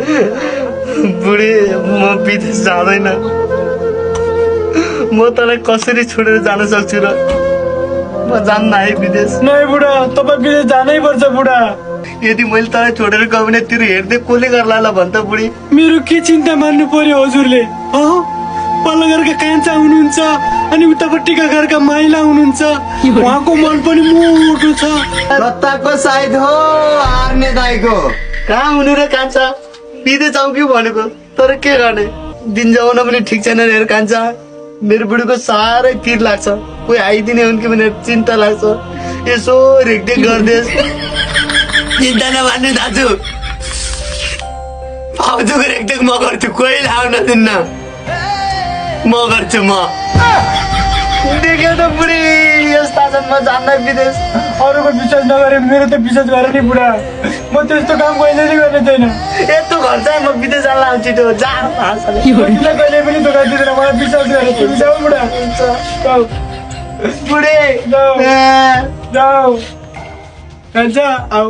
बुढी म विदेश जाँदैन म तँलाई कसरी छोडेर जान सक्छु र म जान्न है विदेश नहीं बुढा तपाईँ विदेश जानै पर्छ बुढा यदि मैले तँलाई छोडेर गयो भने तिरो हेर्दै कसले गर्ला भन् त बुढी मेरो के चिन्ता मान्नु पर्यो हजुरले पल्लो घरका कान्छा हुनुहुन्छ अनि उतापट्टिका घरका माइला हुनुहुन्छ उहाँको मन पनि मोटो छ लत्ताको साइड हो आर्ने दाइको कहाँ हुनु र कान्छा विदेश जाउँ कि भनेको तर के गर्ने दिन जाउन पनि ठिक छैन हेर कान्छा मेरो बुढीको साह्रै पिर लाग्छ कोही आइदिने हुन् कि भनेर चिन्ता लाग्छ यसो रेखदेख गरिदियोस् चिन्ता नमान्नु दाजु भाउजूको रेखदेख म गर्छु कोही लाउन दिन्न म गर्छु म देख्यो त बुढी यस्ता छन् म जान्न विदेश अरूको विश्वास नगरे मेरो त विश्वास गर नि बुढा म त्यस्तो काम कहिले पनि गर्ने छैन यस्तो घर चाहिँ म विदेश जान लाग्छु छिटो जा तिमीलाई कहिले पनि धोका दिँदैन मलाई विश्वास गर तिमी जाऊ बुढा जाऊ बुढी जाऊ जाऊ कान्छा आऊ